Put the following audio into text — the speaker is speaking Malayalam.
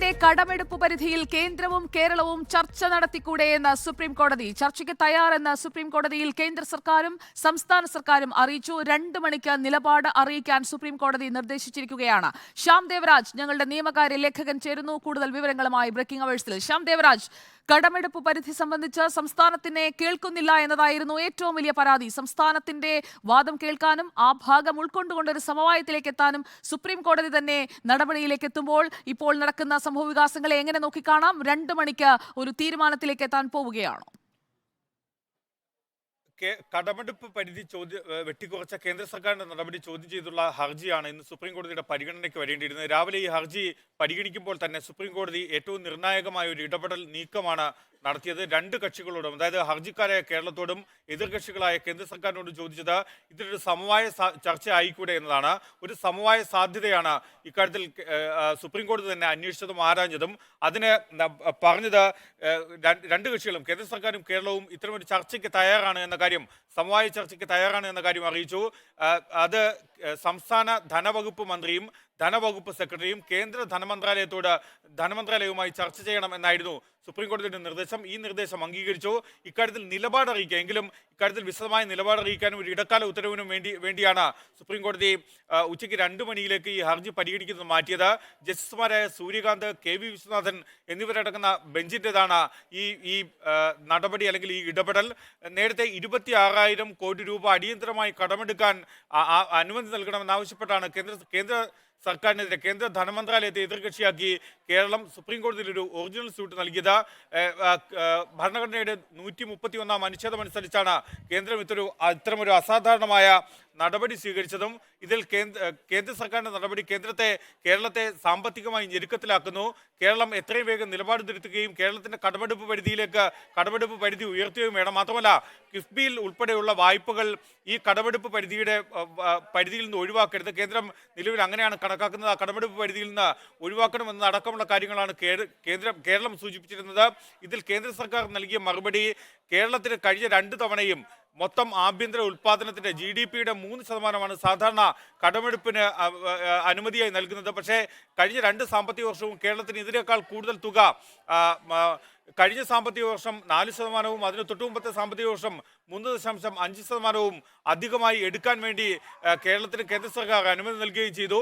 സംസ്ഥാനത്തിന്റെ കടമെടുപ്പ് പരിധിയിൽ കേന്ദ്രവും കേരളവും ചർച്ച നടത്തിക്കൂടെയെന്ന് സുപ്രീം കോടതി. ചർച്ചയ്ക്ക് തയ്യാറെന്ന് സുപ്രീം കോടതിയിൽ കേന്ദ്ര സർക്കാരും സംസ്ഥാന സർക്കാരും അറിയിച്ചു. 2 മണിക്ക് നിലപാട് അറിയിക്കാൻ സുപ്രീം കോടതി നിർദ്ദേശിച്ചിരിക്കുകയാണ്. ശ്യാം ദേവരാജ്, ഞങ്ങളുടെ നിയമകാര്യ ലേഖകൻ ചേരുന്നു കൂടുതൽ വിവരങ്ങളുമായി ബ്രേക്കിംഗ് അവേഴ്സിൽ. ശ്യാം ദേവരാജ്, കടമെടുപ്പ് പരിധി സംബന്ധിച്ച് സംസ്ഥാനത്തിനെ കേൾക്കുന്നില്ല എന്നതായിരുന്നു ഏറ്റവും വലിയ പരാതി. സംസ്ഥാനത്തിന്റെ വാദം കേൾക്കാനും ആ ഭാഗം ഉൾക്കൊണ്ടുകൊണ്ട് ഒരു സമവായത്തിലേക്ക് എത്താനും സുപ്രീം കോടതി തന്നെ നടപടിയിലേക്ക് എത്തുമ്പോൾ ഇപ്പോൾ നടക്കുന്ന സംഭവവികാസങ്ങളെ എങ്ങനെ നോക്കിക്കാണാം? 2 മണിക്ക് ഒരു തീരുമാനത്തിലേക്ക് എത്താൻ പോവുകയാണോ? കടമെടുപ്പ് പരിധി വെട്ടിക്കുറച്ച കേന്ദ്ര സർക്കാരിന്റെ നടപടി ചോദ്യം ചെയ്തുള്ള ഹർജിയാണ് ഇന്ന് സുപ്രീം കോടതിയുടെ പരിഗണനയ്ക്ക് വരേണ്ടിയിരുന്നത്. രാവിലെ ഈ ഹർജി പരിഗണിക്കുമ്പോൾ തന്നെ സുപ്രീം കോടതി ഏറ്റവും നിർണായകമായ ഒരു ഇടപെടൽ നീക്കമാണ് നടത്തിയത്. 2 കക്ഷികളോടും, അതായത് ഹർജിക്കാരായ കേരളത്തോടും എതിർകക്ഷികളായ കേന്ദ്ര സർക്കാരിനോടും ചോദിച്ചത് ഇതിലൊരു സമവായ ചർച്ച ആയിക്കൂടെ എന്നതാണ്. ഒരു സമവായ സാധ്യതയാണ് ഇക്കാര്യത്തിൽ സുപ്രീം കോടതി തന്നെ അന്വേഷിച്ചതും ആരാഞ്ഞതും. അതിന് പറഞ്ഞത് 2 കക്ഷികളും, കേന്ദ്ര സർക്കാരും കേരളവും ഇത്തരമൊരു ചർച്ചയ്ക്ക് തയ്യാറാണ് എന്ന കാര്യം, സമവായ ചർച്ചയ്ക്ക് തയ്യാറാണ് എന്ന കാര്യം അറിയിച്ചു. അത് സംസ്ഥാന ധനവകുപ്പ് മന്ത്രിയും ധനവകുപ്പ് സെക്രട്ടറിയും കേന്ദ്ര ധനമന്ത്രാലയവുമായി ചർച്ച ചെയ്യണം എന്നായിരുന്നു സുപ്രീം കോടതിയുടെ നിർദ്ദേശം. ഈ നിർദ്ദേശം അംഗീകരിച്ചു. ഇക്കാര്യത്തിൽ നിലപാട് അറിയിക്കുക, എങ്കിലും ഇക്കാര്യത്തിൽ വിശദമായ നിലപാട് അറിയിക്കാനും ഒരു ഇടക്കാല ഉത്തരവിനും വേണ്ടിയാണ് സുപ്രീം കോടതി ഉച്ചയ്ക്ക് 2 മണിയിലേക്ക് ഈ ഹർജി പരിഗണിക്കുന്നത് മാറ്റിയത്. ജസ്റ്റിസുമാരായ സൂര്യകാന്ത്, കെ വി വിശ്വനാഥൻ എന്നിവരടങ്ങുന്ന ബെഞ്ചിൻ്റെതാണ് ഈ നടപടി അല്ലെങ്കിൽ ഈ ഇടപെടൽ. നേരത്തെ 26,000 കോടി രൂപ അടിയന്തരമായി കടമെടുക്കാൻ അനുമതി നൽകണമെന്നാവശ്യപ്പെട്ടാണ് കേന്ദ്ര സർക്കാരിനെതിരെ, കേന്ദ്ര ധനമന്ത്രാലയത്തെ എതിർകക്ഷിയാക്കി കേരളം സുപ്രീം കോടതിയിൽ ഒരു ഒറിജിനൽ സ്യൂട്ട് നൽകിയത്. ഭരണഘടനയുടെ 131-ാം അനുച്ഛേദം അനുസരിച്ചാണ് കേന്ദ്രം ഇത്തരമൊരു അസാധാരണമായ നടപടി സ്വീകരിച്ചതും. ഇതിൽ കേന്ദ്ര സർക്കാരിന്റെ നടപടി കേരളത്തെ സാമ്പത്തികമായി ഞെരുക്കത്തിലാക്കുന്നു. കേരളം എത്രയും വേഗം നിലപാട് തിരുത്തുകയും കേരളത്തിന്റെ കടമെടുപ്പ് പരിധി ഉയർത്തുകയും വേണം. മാത്രമല്ല, കിഫ്ബിയിൽ ഉൾപ്പെടെയുള്ള വായ്പകൾ ഈ കടമെടുപ്പ് പരിധിയിൽ നിന്ന് ഒഴിവാക്കരുത്. കേന്ദ്രം നിലവിൽ അങ്ങനെയാണ് കണക്കാക്കുന്നത്. ആ കടമെടുപ്പ് പരിധിയിൽ നിന്ന് ഒഴിവാക്കണമെന്ന് അടക്കമുള്ള കാര്യങ്ങളാണ് കേരളം സൂചിപ്പിച്ചിരുന്നത്. ഇതിൽ കേന്ദ്ര സർക്കാർ നൽകിയ മറുപടി, കേരളത്തിന് കഴിഞ്ഞ 2 തവണയും മൊത്തം ആഭ്യന്തര ഉൽപ്പാദനത്തിന്റെ GDP-യുടെ 3% സാധാരണ കടമെടുപ്പിന് അനുമതിയായി നൽകുന്നത്. പക്ഷേ കഴിഞ്ഞ 2 സാമ്പത്തിക വർഷവും കേരളത്തിന് ഇതിനേക്കാൾ കൂടുതൽ തുക, കഴിഞ്ഞ സാമ്പത്തിക വർഷം 4%, അതിന് തൊട്ടുമുമ്പത്തെ സാമ്പത്തിക വർഷം 3.5% അധികമായി എടുക്കാൻ വേണ്ടി കേരളത്തിന് കേന്ദ്ര സർക്കാർ അനുമതി നൽകുകയും ചെയ്തു.